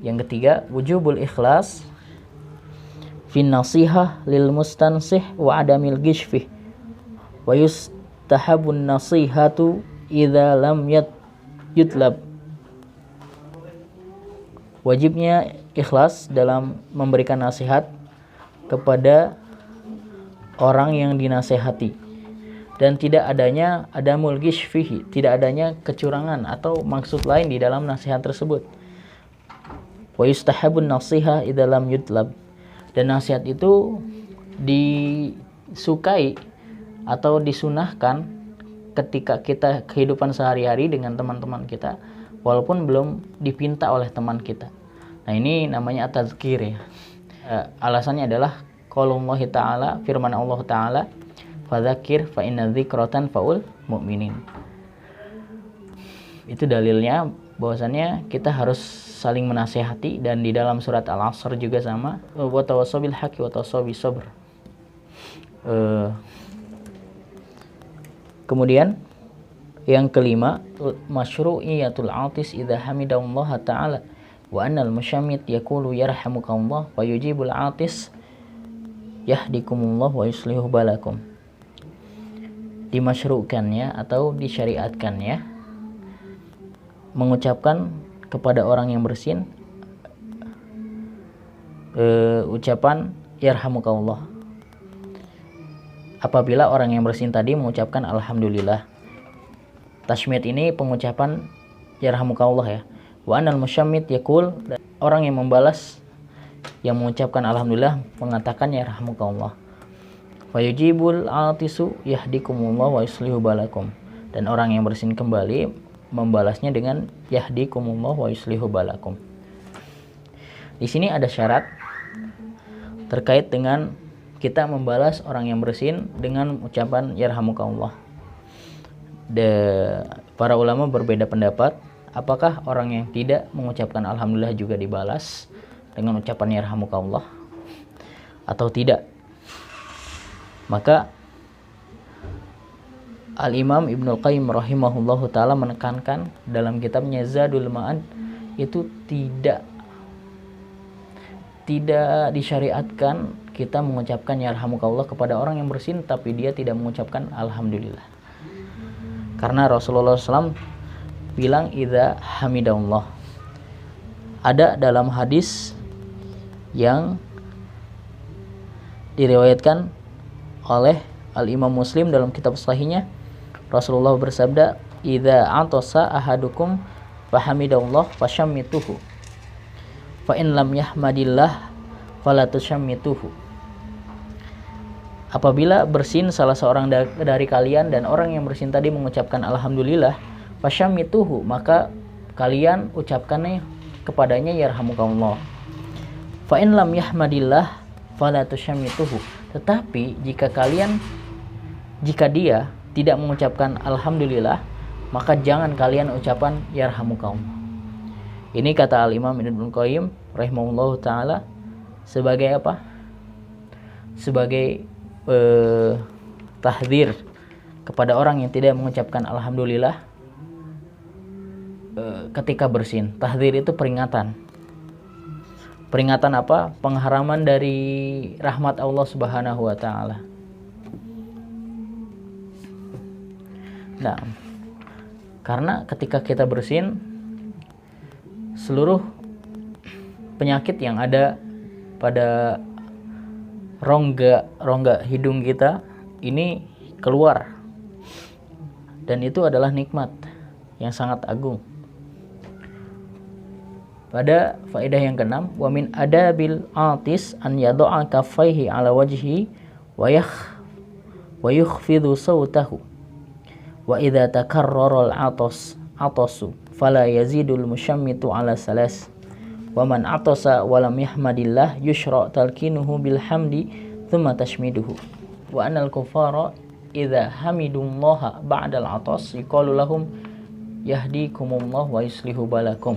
Yang ketiga, wujubul ikhlas fin nasihah lil mustansih wa adamil gishfih wa yustahabun nasihatu idza lam yutlab. Wajibnya ikhlas dalam memberikan nasihat kepada orang yang dinasehati, dan tidak adanya adamul gishfihi, tidak adanya kecurangan atau maksud lain di dalam nasihat tersebut. Wa yustahabun nasihah idza lam yutlab, dan nasihat itu disukai atau disunahkan ketika kita kehidupan sehari-hari dengan teman-teman kita walaupun belum dipinta oleh teman kita. Nah, ini namanya at-tadzkir ya. Alasannya adalah qaulullah ta'ala, firman Allah ta'ala, fadzakir fa inna dzikratan faul mu'minin. Itu dalilnya bahwasannya kita harus saling menasihati, dan di dalam surat Al-Asr juga sama, wa tawassaw bil haqqi wa tawassaw bis sabr. Kemudian yang kelima, masyru'iyatul atis idza hamidallaha ta'ala wa annal musyammit yaqulu yarhamukallah wa yujibul atis yahdikumullah wa yuslihu balakum. Dimasyru'kannya atau disyariatkannya mengucapkan kepada orang yang bersin ucapan yarhamukallah apabila orang yang bersin tadi mengucapkan alhamdulillah. Tasmid ini pengucapan yarhamukallah ya. Wa anal musyammit yaqul, orang yang membalas yang mengucapkan alhamdulillah mengatakan yarhamukallah. Wa yujibul atisu yahdikumullah wa yuslihu balakum, dan orang yang bersin kembali membalasnya dengan yahdikumullah wa yuslihu balakum. Di sini ada syarat terkait dengan kita membalas orang yang bersin dengan ucapan yarhamukallah. Para ulama berbeda pendapat, apakah orang yang tidak mengucapkan alhamdulillah juga dibalas dengan ucapan yarhamukallah atau tidak. Maka Al-Imam Ibnul Qayyim rahimahullahu ta'ala menekankan dalam kitabnya Zadul Ma'ad, itu tidak disyariatkan kita mengucapkan yarhamukallah kepada orang yang bersin tapi dia tidak mengucapkan alhamdulillah. Karena Rasulullah SAW bilang idza hamidallah. Ada dalam hadis yang diriwayatkan oleh Al-Imam Muslim dalam kitab sahihnya, Rasulullah bersabda, idza atasa ahadukum fahamidallah fashammituhu fa in lam yahmadillah fala tushammituhu. Apabila bersin salah seorang dari kalian dan orang yang bersin tadi mengucapkan alhamdulillah, fashammituhu, maka kalian ucapkannya kepadanya yarhamukallah. Fa in lam yahmadillah fala tushammituhu. Tetapi jika dia tidak mengucapkan alhamdulillah, maka jangan kalian ucapan yarhamukallah. Ini kata Al-Imam Ibnul Qayyim rahimahullahu ta'ala sebagai apa? Sebagai tahdzir kepada orang yang tidak mengucapkan alhamdulillah ketika bersin. Tahdzir itu peringatan. Peringatan apa? Pengharaman dari rahmat Allah Subhanahu wa ta'ala. Nah, karena ketika kita bersin, seluruh penyakit yang ada pada rongga hidung kita ini keluar, dan itu adalah nikmat yang sangat agung. Pada faedah yang keenam, wa min adabil atis an yad'a kaffaihi ala wajhi wa yukhfidhu sawtahu wa idza takarrara al-atasu fala yazidul mushammitu ala salas wa man atasa wa lam yahmadillah yushra talkinuhu bil hamdi thumma tashmiduhu wa anal kufara idza hamidullaha ba'da al-atas yuqalu lahum yahdikumullah wa yuslihu balakum.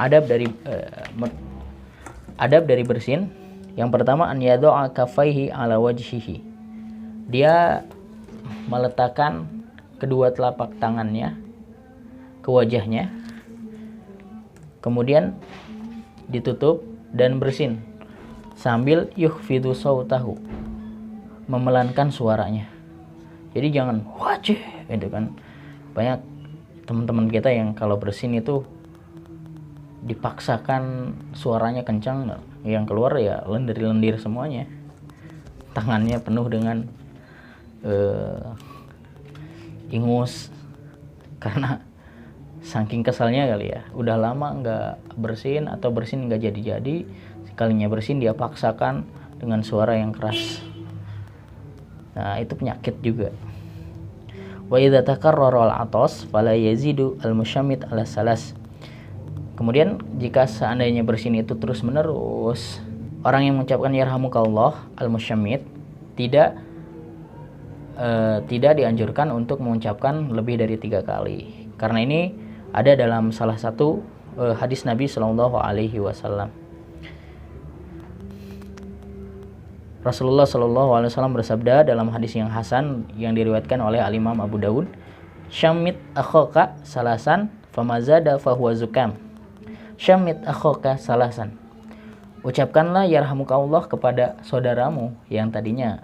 Adab dari bersin, yang pertama an yad'a kaffaihi ala wajhihi, dia meletakkan kedua telapak tangannya ke wajahnya, kemudian ditutup dan bersin sambil yukhfidu sautahu, memelankan suaranya. Jadi jangan wajih gitu kan. Banyak teman-teman kita yang kalau bersin itu dipaksakan suaranya kencang, yang keluar ya lendir-lendir semuanya, tangannya penuh dengan ingus karena saking kesalnya kali ya, udah lama nggak bersin atau bersin nggak jadi-jadi, sekalinya bersin dia paksakan dengan suara yang keras. Nah itu penyakit juga. Wa idza takarrara al-atas fala yazidu al-musyammit ala salas. Kemudian jika seandainya bersin itu terus menerus, orang yang mengucapkan yarhamukallah al-musyammit tidak dianjurkan untuk mengucapkan lebih dari 3 kali. Karena ini ada dalam salah satu hadis Nabi Shallallahu Alaihi Wasallam. Rasulullah Shallallahu Alaihi Wasallam bersabda dalam hadis yang hasan yang diriwayatkan oleh Al-Imam Abu Dawud, "Syammit akhaka salasan, famazada fahuwa zukam." Syammit akhaka salasan. Ucapkanlah yarhamukallah kepada saudaramu yang tadinya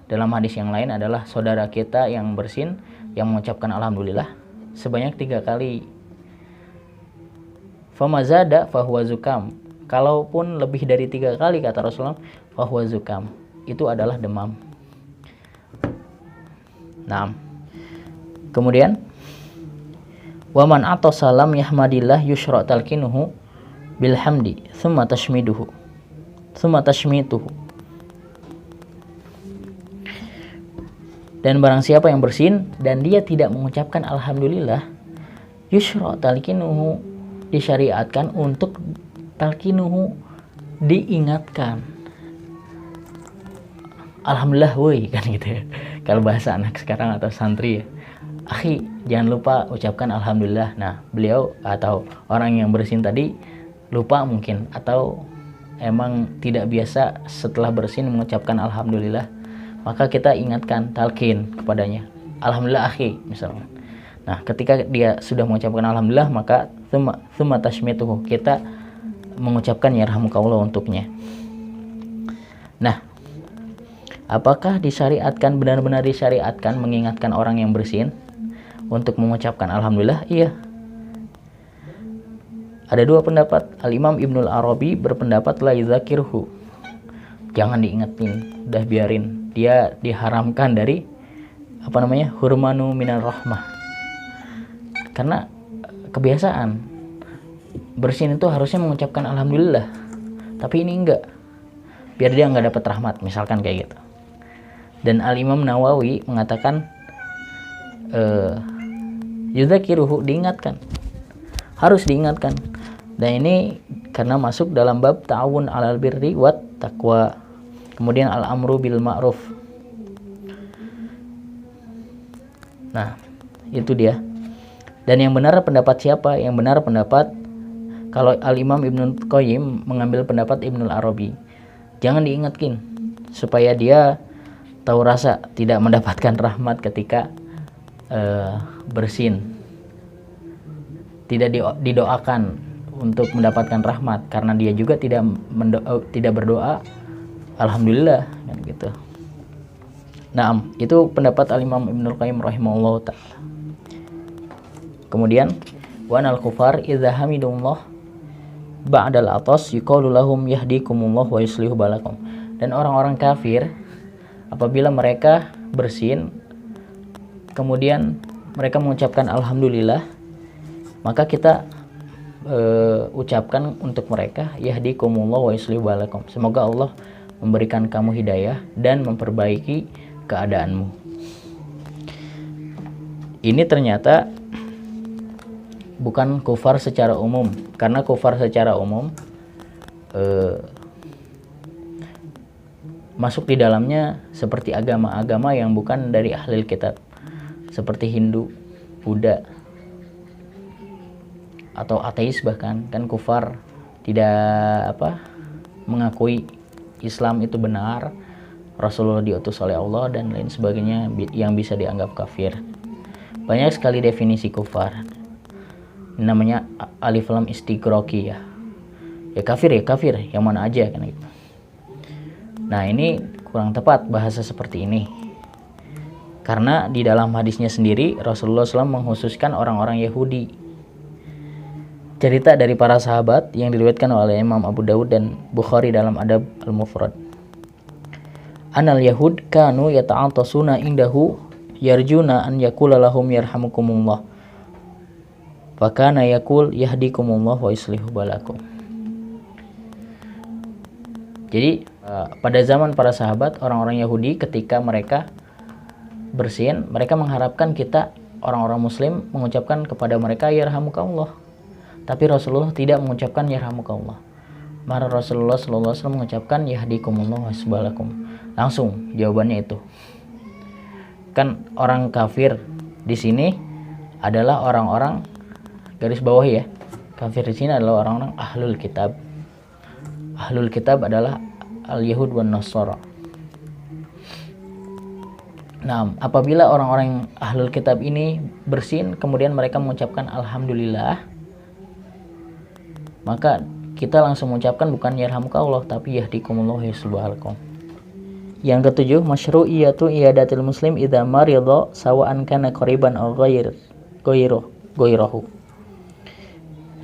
dalam hadis yang lain adalah saudara kita yang bersin, yang mengucapkan alhamdulillah sebanyak 3 kali. Famazada fahuwa zukam. Kalaupun lebih dari 3 kali kata Rasulullah, fahuwa zukam, itu adalah demam. Nah, kemudian waman atasa lam yahmadillah yushra' talqinuhu bilhamdi thumma tashmituhu. Dan barang siapa yang bersin dan dia tidak mengucapkan alhamdulillah, yushra' talqinuhu, disyariatkan untuk talqinuhu, diingatkan. Alhamdulillah woi kan gitu ya. Kalau bahasa anak sekarang atau santri ya, akhi jangan lupa ucapkan alhamdulillah. Nah beliau atau orang yang bersin tadi lupa mungkin, atau emang tidak biasa setelah bersin mengucapkan alhamdulillah, maka kita ingatkan, talqin kepadanya, alhamdulillah akhi misalnya. Nah ketika dia sudah mengucapkan alhamdulillah, maka tsumma tashmituhu, kita mengucapkan yarhamukallah untuknya. Nah, apakah disyariatkan, benar-benar disyariatkan mengingatkan orang yang bersin untuk mengucapkan alhamdulillah? Iya. Ada 2 pendapat. Al-Imam Ibnul Arabi berpendapat la yuzakirhu, jangan diingetin, udah biarin. Dia diharamkan dari hurmanu minar rahmah. Karena kebiasaan bersin itu harusnya mengucapkan alhamdulillah, tapi ini enggak, biar dia enggak dapat rahmat, misalkan kayak gitu. Dan Al-Imam Nawawi mengatakan yudzakiruhu, diingatkan, harus diingatkan. Dan ini karena masuk dalam bab ta'awun 'alal birri wat taqwa, kemudian al-amru bil ma'ruf. Nah itu dia. Dan yang benar pendapat siapa? Yang benar pendapat kalau Al-Imam Ibnu Qayyim mengambil pendapat Ibnul Arabi, jangan diingatkin supaya dia tahu rasa tidak mendapatkan rahmat ketika bersin. Tidak didoakan untuk mendapatkan rahmat karena dia juga tidak berdoa alhamdulillah kan gitu. Nah, itu pendapat Al-Imam Ibnu Qayyim rahimahullah ta'ala. Kemudian wa anal kufar idza hamidullah ba'dal atas yuqalu lahum yahdikumullah wa yuslihu balakum. Dan orang-orang kafir apabila mereka bersin kemudian mereka mengucapkan alhamdulillah, maka kita ucapkan untuk mereka yahdikumullah wa yuslihu balakum, semoga Allah memberikan kamu hidayah dan memperbaiki keadaanmu. Ini ternyata bukan kufar secara umum, karena kufar secara umum masuk di dalamnya seperti agama-agama yang bukan dari ahlil kitab, seperti Hindu, Buddha, atau ateis bahkan, kan kufar, tidak mengakui Islam itu benar, Rasulullah diutus oleh Allah dan lain sebagainya yang bisa dianggap kafir. Banyak sekali definisi kufar. Ini namanya alif lam istighroqi ya. Ya kafir yang mana aja kan gitu. Nah, ini kurang tepat bahasa seperti ini. Karena di dalam hadisnya sendiri Rasulullah SAW mengkhususkan orang-orang Yahudi. Cerita dari para sahabat yang diriwayatkan oleh Imam Abu Dawud dan Bukhari dalam Adab Al-Mufrad. Anal Yahud kanu yata'atasuna indahu yarjuna an yakula lahum yarhamukumullah. Fakana yakul yahdikumullah wa yuslihu balakum. Jadi pada zaman para sahabat, orang-orang Yahudi ketika mereka bersin, mereka mengharapkan kita orang-orang muslim mengucapkan kepada mereka yarhamukallah. Tapi Rasulullah tidak mengucapkan yarhamukallah. Maka Rasulullah SAW mengucapkan yahdikumullah wasbalakum. Langsung jawabannya itu. Kan orang kafir di sini adalah orang-orang garis bawah ya. Kafir di sini adalah orang-orang ahlul kitab. Ahlul kitab adalah al-Yahud wan Nasara. Nah, apabila orang-orang ahlul kitab ini bersin, kemudian mereka mengucapkan alhamdulillah, maka kita langsung mengucapkan bukan yarhamukallah, tapi yahdikumullah yusbalakum. Yang ketujuh, masyru'iyatu iyadatil muslim idza marida sawa'an kana qariban aw ghairahu.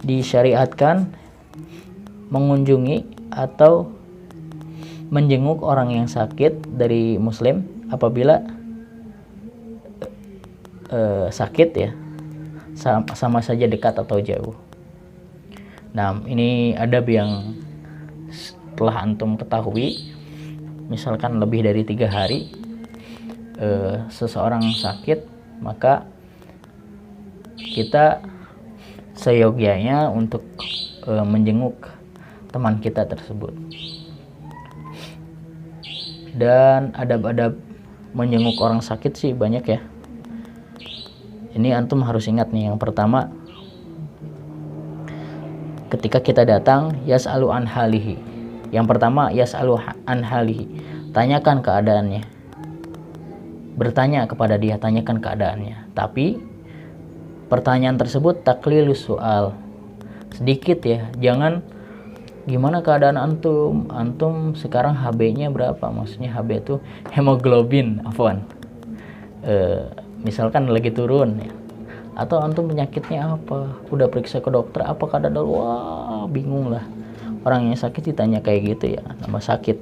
Disyariatkan mengunjungi atau menjenguk orang yang sakit dari muslim apabila sakit ya, sama saja dekat atau jauh. Nah, ini adab yang telah antum ketahui. Misalkan lebih dari 3 hari seseorang sakit, maka kita seyogyanya untuk menjenguk teman kita tersebut. Dan adab-adab menjenguk orang sakit sih banyak ya. Ini antum harus ingat nih. Yang pertama, ketika kita datang, yas'alu an halihi. Yang pertama, yas'alu an halihi. Tanyakan keadaannya. Bertanya kepada dia, tanyakan keadaannya. Tapi pertanyaan tersebut taklilus soal. Sedikit ya, jangan gimana keadaan antum? Antum sekarang HB-nya berapa? Maksudnya HB itu hemoglobin, afwan. Misalkan lagi turun ya. Atau antum penyakitnya apa? Udah periksa ke dokter, apakah ada? Wah, bingung lah. Orang yang sakit ditanya kayak gitu ya, nama sakit.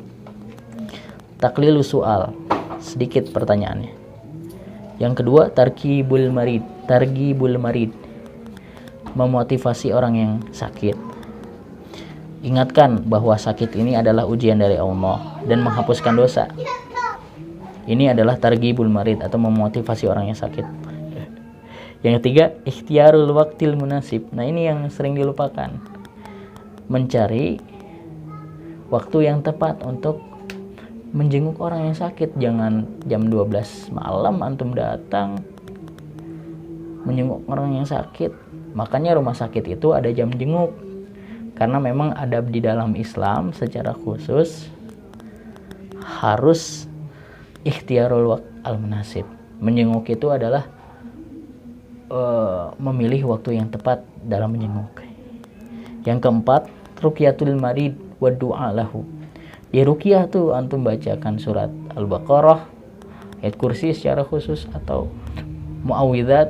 Taklilu soal, sedikit pertanyaannya. Yang kedua, targhibul marid. Memotivasi orang yang sakit. Ingatkan bahwa sakit ini adalah ujian dari Allah dan menghapuskan dosa. Ini adalah targhibul marid atau memotivasi orang yang sakit. Yang ketiga, ikhtiyarul waqtil munasib. Nah, ini yang sering dilupakan. Mencari waktu yang tepat untuk menjenguk orang yang sakit. Jangan jam 12 malam antum datang menjenguk orang yang sakit. Makanya rumah sakit itu ada jam jenguk. Karena memang adab di dalam Islam secara khusus harus ikhtiyarul waqt al-munasib. Menjenguk itu adalah memilih waktu yang tepat dalam menjenguk. Yang keempat, ruqyatul marid wa du'a lahu. Di ruqyah tuh antum bacakan surat Al-Baqarah, ayat kursi secara khusus, atau muawwidzat,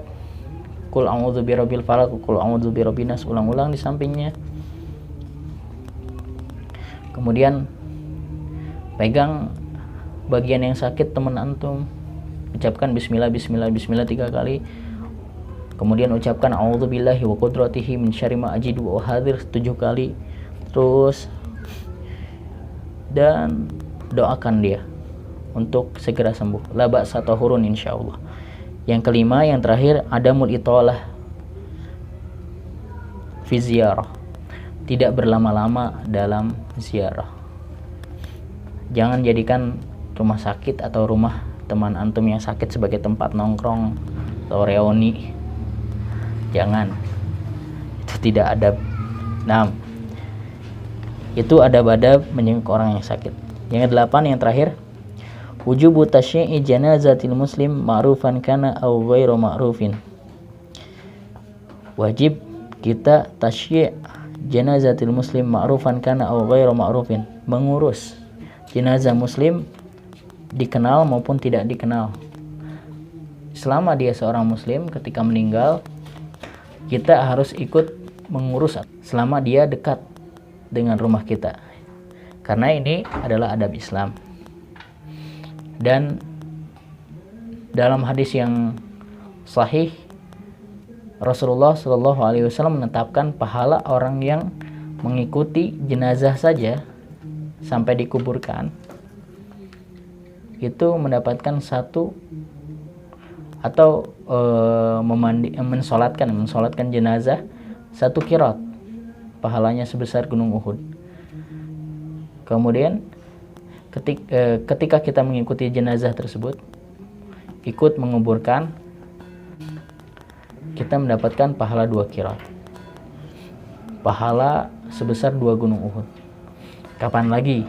qul a'udzu birabbil falaq, qul a'udzu birabbin nas, ulang-ulang di sampingnya. Kemudian pegang bagian yang sakit teman antum, ucapkan bismillah 3 kali. Kemudian ucapkan a'udzubillahi wa qudratihi min syarri ma ajidu wa hadir 7 kali. Terus dan doakan dia untuk segera sembuh. La ba'sa tahurun insyaallah. Yang kelima, yang terakhir, adamul italah fi ziyarah. Tidak berlama-lama dalam ziarah. Jangan jadikan rumah sakit atau rumah teman antum yang sakit sebagai tempat nongkrong atau reuni. Jangan. Itu tidak adab. Nah, itu adab-adab menjenguk orang yang sakit. Yang ke-8, yang terakhir, wujubu tasyyi'i janazatil muslim ma'rufan kana aw ghairu ma'rufin. Wajib kita tasyi' janazatil muslim ma'rufan kana aw ghairu ma'rufin, mengurus jenazah muslim dikenal maupun tidak dikenal. Selama dia seorang muslim, ketika meninggal kita harus ikut mengurus selama dia dekat dengan rumah kita, karena ini adalah adab Islam. Dan dalam hadis yang sahih, Rasulullah Shallallahu Alaihi Wasallam menetapkan pahala orang yang mengikuti jenazah saja sampai dikuburkan itu mendapatkan satu atau mensolatkan jenazah satu qirat, pahalanya sebesar gunung Uhud. Kemudian ketika kita mengikuti jenazah tersebut, ikut menguburkan, kita mendapatkan pahala 2 qirat, pahala sebesar 2 gunung Uhud. Kapan lagi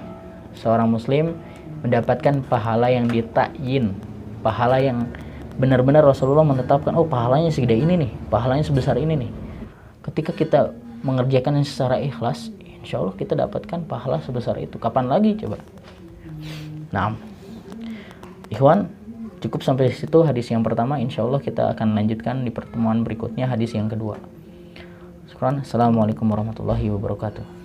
seorang muslim mendapatkan pahala yang ditakyin, pahala yang benar-benar Rasulullah menetapkan, oh pahalanya segede ini nih, pahalanya sebesar ini nih. Ketika kita mengerjakannya secara ikhlas, insya Allah kita dapatkan pahala sebesar itu. Kapan lagi coba? Nah, ikhwan, cukup sampai situ hadis yang pertama. Insya Allah kita akan lanjutkan di pertemuan berikutnya hadis yang kedua. Syukran. Assalamualaikum warahmatullahi wabarakatuh.